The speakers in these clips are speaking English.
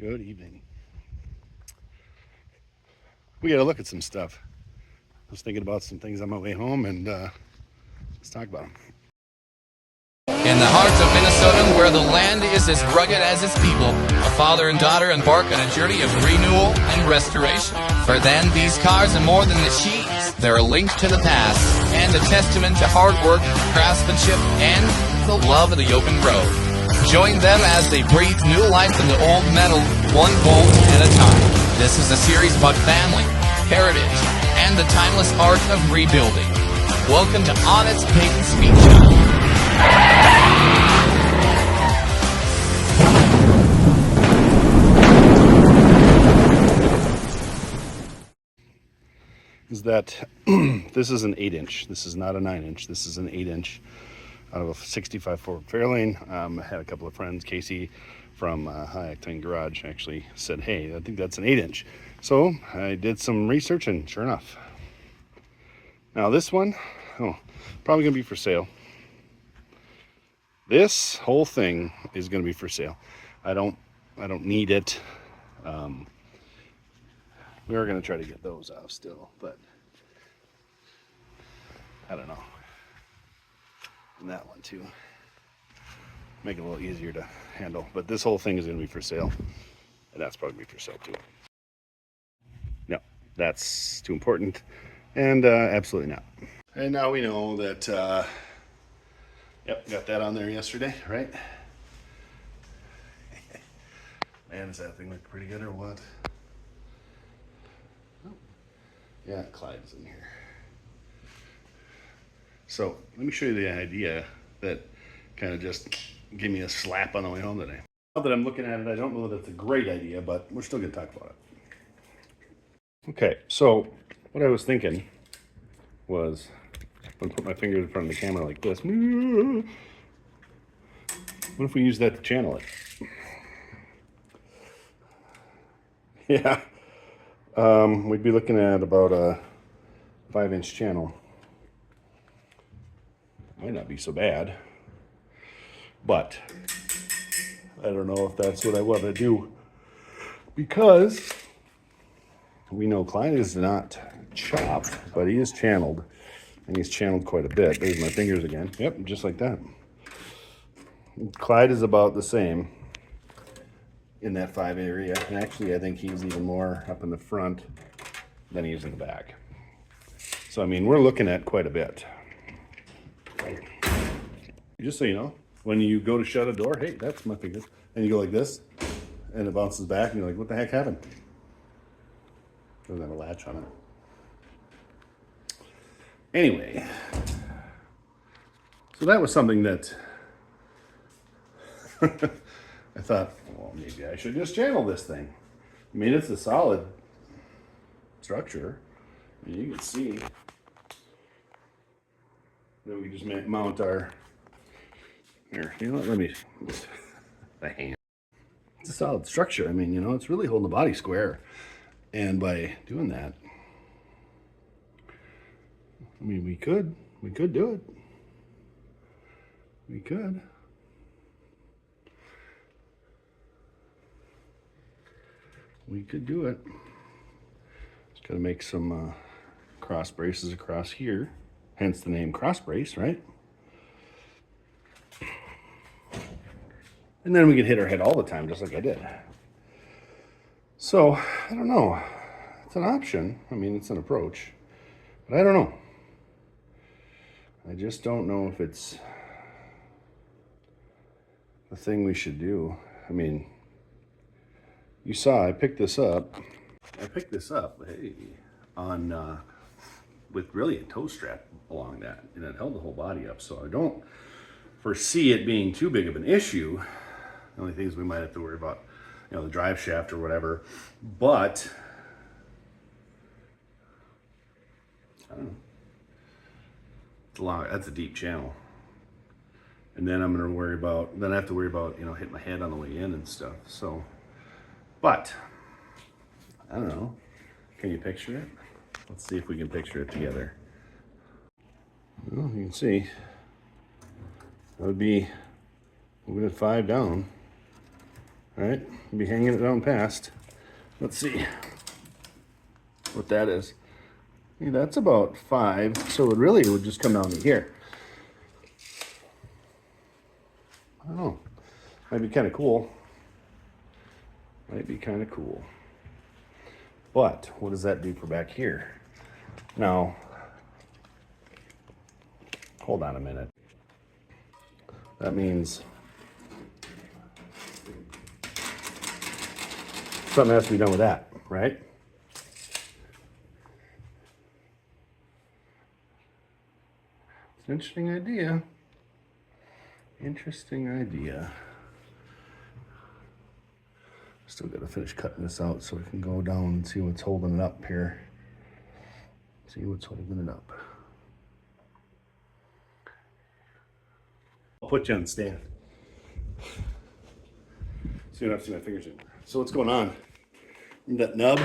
Good evening. We got to look at some stuff. I was thinking about some things on my way home, and let's talk about them. In the heart of Minnesota, where the land is as rugged as its people, a father and daughter embark on a journey of renewal and restoration. For them, these cars are more than machines. They're a link to the past and a testament to hard work, craftsmanship, and the love of the open road. Join them as they breathe new life in the old metal, one bolt at a time. This is a series about family, heritage, and the timeless art of rebuilding. Welcome to Honest Peyton Speed Show. Is that this is an 8-inch. This is not a 9-inch. This is an 8-inch out of a 65 Ford Fairlane. I had a couple of friends, Casey from C20 Oktane Garage, actually said, hey, I think that's an 8-inch. So I did some research, and sure enough. Now this one, probably gonna be for sale. This whole thing is gonna be for sale. I don't need it. We are gonna try to get those off still, but I don't know. And that one too. Make it a little easier to handle. But this whole thing is gonna be for sale. And that's probably for sale too. No, that's too important. And absolutely not. And now we know that, yep, got that on there yesterday, right? Man, does that thing look pretty good or what? Oh, yeah, Clyde's in here. So let me show you the idea that kind of just gave me a slap on the way home today. Now that I'm looking at it, I don't know that it's a great idea, but we're still gonna talk about it. Okay, so what I was thinking was, I'm gonna put my fingers in front of the camera like this. What if we use that to channel it? Yeah, we'd be looking at about a 5-inch channel. Might not be so bad, but I don't know if that's what I want to do, because we know Clyde is not chopped, but he is channeled, and he's channeled quite a bit. There's my fingers again. Yep, just like that. Clyde is about the same in that 5 area, and actually I think he's even more up in the front than he is in the back. So I mean, we're looking at quite a bit. Just so you know, when you go to shut a door, hey, that's my fingers, and you go like this, and it bounces back, and you're like, what the heck happened? Doesn't have a latch on it. Anyway, so that was something that I thought, well, maybe I should just channel this thing. I mean, it's a solid structure. I mean, you can see. Then we just mount our, here, you know what, let me, the hand. It's a solid structure. I mean, you know, it's really holding the body square. And by doing that, I mean, we could do it. We could. We could do it. Just gotta make some cross braces across here. Hence the name cross brace, right? And then we could hit our head all the time, just like I did. So, I don't know. It's an option. I mean, it's an approach. But I don't know. I just don't know if it's the thing we should do. I mean, you saw I picked this up. Hey, on with really a tow strap along that, and it held the whole body up. So I don't foresee it being too big of an issue. The only things we might have to worry about, you know, the drive shaft or whatever. But I don't know. It's a long. That's a deep channel. And then I'm gonna worry about. Then I have to worry about, you know, hitting my head on the way in and stuff. So, but I don't know. Can you picture it? Let's see if we can picture it together. Well, you can see that would be moving it 5 down. All right, be hanging it down past. Let's see what that is. Yeah, that's about 5, so it really would just come down to here. I don't know. Might be kind of cool. Might be kind of cool. But what does that do for back here? Now, hold on a minute. That means something has to be done with that, right? It's an interesting idea. Interesting idea. Still got to finish cutting this out so we can go down and see what's holding it up here. See what's holding it up. I'll put you on the stand. So you don't have to see my fingers anymore. So what's going on? That nub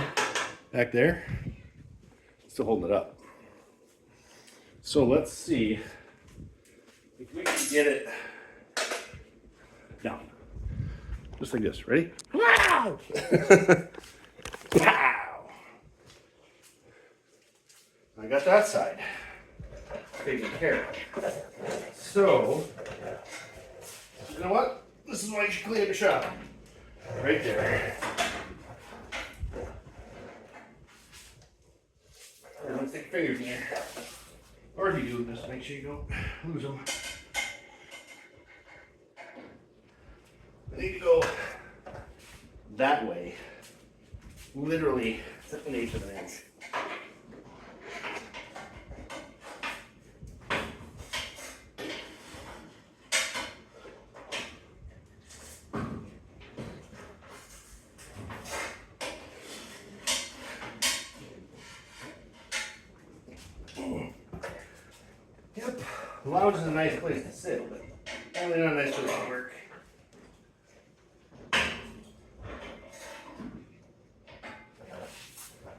back there, still holding it up. So let's see if we can get it down. Just like this. Ready? Wow! Wow! I got that side taken care of. So, you know what? This is why you should clean the shop. Right there. Don't stick your fingers in there. Or if you do, just make sure you don't lose them. I need to go that way. Literally, it's an eighth of an inch. Yep, the lounge is a nice place to sit, but probably not a nice place to work.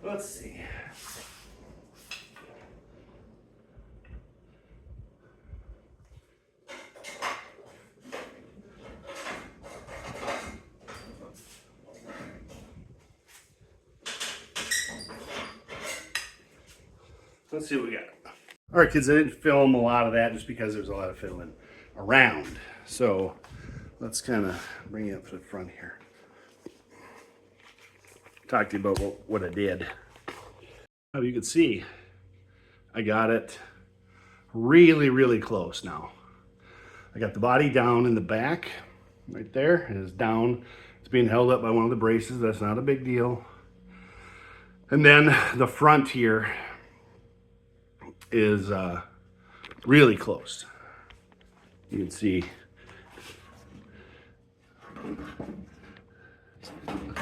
Let's see. Let's see what we got. All right, kids, I didn't film a lot of that just because there's a lot of fiddling around. So let's kind of bring it up to the front here. Talk to you about what I did. Now you can see, I got it really, really close now. I got the body down in the back, right there. It is down. It's being held up by one of the braces. That's not a big deal. And then the front here is really close. You can see.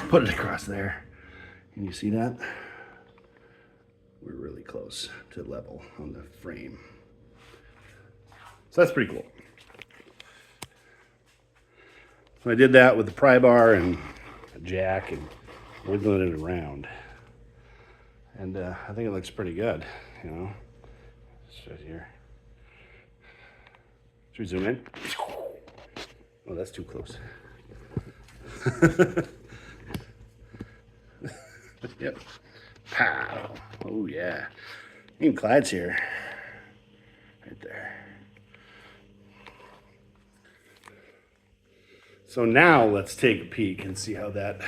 Put it across there. Can you see that? We're really close to level on the frame. So that's pretty cool. So I did that with the pry bar and a jack and wiggling it around. And I think it looks pretty good, you know. It's right here. Should we zoom in? Oh, that's too close. Yep. Pow. Oh, yeah. Even Clyde's here. Right there. So now let's take a peek and see how that...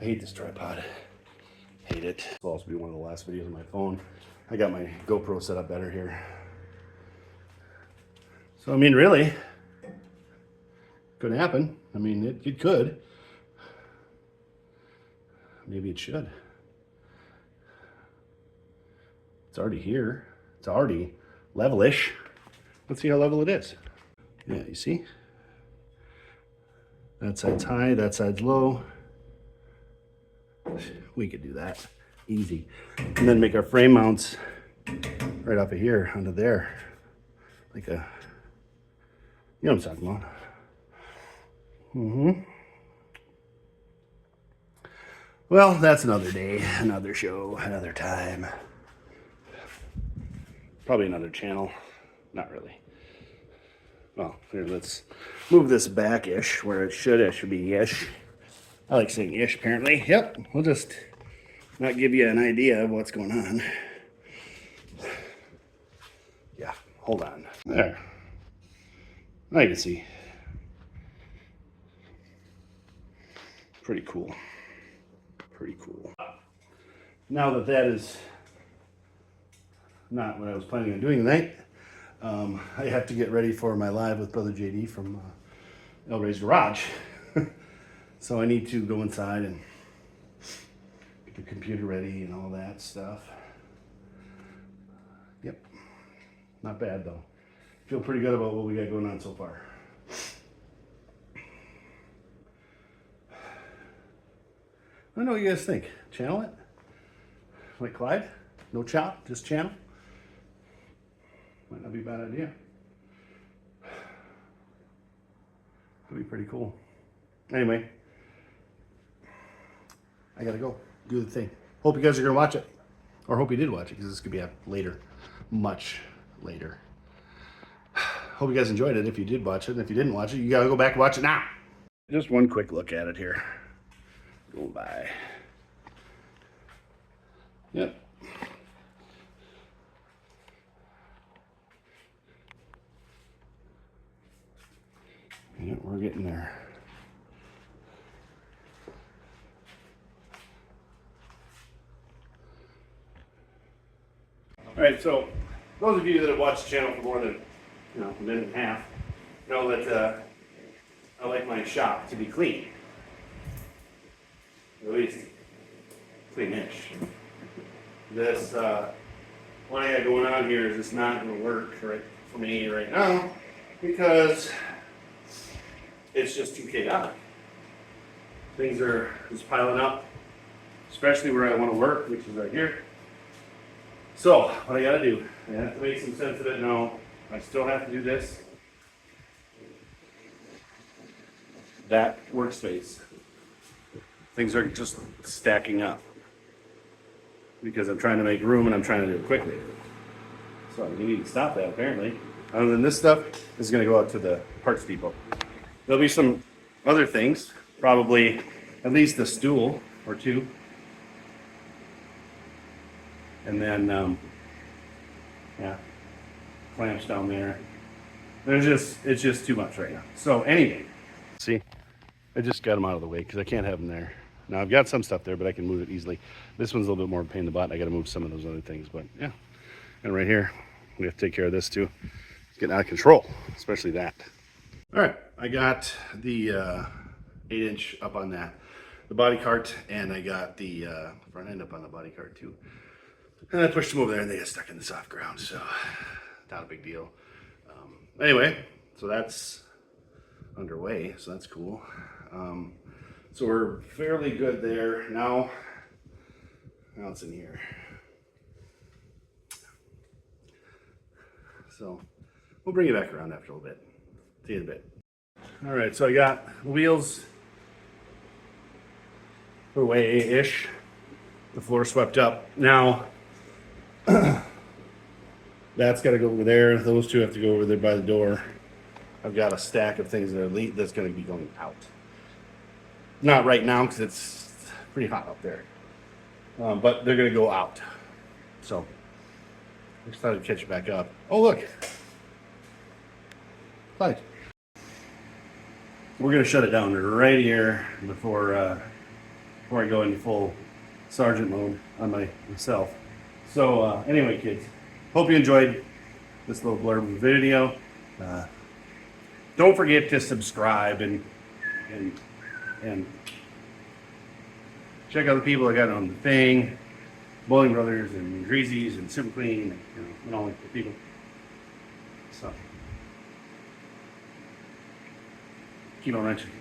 I hate this tripod. Hate it. This will also be one of the last videos on my phone. I got my GoPro set up better here. So, I mean, really, could happen. I mean, it could. Maybe it should. It's already here. It's already level-ish. Let's see how level it is. Yeah, you see? That side's high, that side's low. We could do that. Easy. And then make our frame mounts right off of here onto there. Like a, you know what I'm talking about. Mm-hmm. Well, that's another day, another show, another time. Probably another channel. Not really. Well, here, let's move this back-ish where it should be ish. I like saying ish, apparently. Yep, we'll just not give you an idea of what's going on. Yeah, hold on. There. Now you can see. Pretty cool. Pretty cool. Now that that is not what I was planning on doing tonight, I have to get ready for my live with Brother JD from El Rey's Garage. So I need to go inside and get the computer ready and all that stuff. Yep. Not bad though. Feel pretty good about what we got going on so far. I don't know what you guys think. Channel it? Like Clyde? No chop, just channel? Might not be a bad idea. Could be pretty cool. Anyway, I gotta go do the thing. Hope you guys are gonna watch it. Or hope you did watch it, because this could be up later. Much later. Hope you guys enjoyed it if you did watch it. And if you didn't watch it, you gotta go back and watch it now. Just one quick look at it here. Going by. Yep. Yep, we're getting there. All right, so those of you that have watched the channel for more than a minute and a half know that I like my shop to be clean. At least clean-ish. This, what I got going on here is just not going to work right for me right now because it's just too chaotic. Things are just piling up, especially where I want to work, which is right here. So, what I got to do, I have to make some sense of it now. I still have to do this. That workspace. Things are just stacking up because I'm trying to make room and I'm trying to do it quickly. So you need to stop that apparently. Other than this stuff, this is going to go out to the parts depot. There'll be some other things, probably at least a stool or two. And then, yeah, clamps down there. It's just too much right now. So anyway, see, I just got them out of the way because I can't have them there. Now I've got some stuff there, but I can move it easily. This one's a little bit more pain in the butt. I got to move some of those other things, but yeah. And right here, we have to take care of this too. It's getting out of control, especially that. All right, I got the 8-inch up on that, the body cart, and I got the front end up on the body cart too. And I pushed them over there and they got stuck in the soft ground, so not a big deal. Anyway, so that's underway, so that's cool. So we're fairly good there. Now it's in here. So we'll bring it back around after a little bit. See you in a bit. All right, so I got the wheels away-ish. The floor swept up. Now, that's got to go over there. Those two have to go over there by the door. I've got a stack of things that are that's going to be going out. Not right now because it's pretty hot up there. But they're going to go out. So, I just thought I'd catch it back up. Oh, look. Clyde. We're going to shut it down right here before I go into full sergeant mode on myself. So, anyway, kids, hope you enjoyed this little blurb video. Don't forget to subscribe and check out the people I got on the thing, Bowling Brothers and Greasy's and Super Clean, and all the people. So keep on wrenching.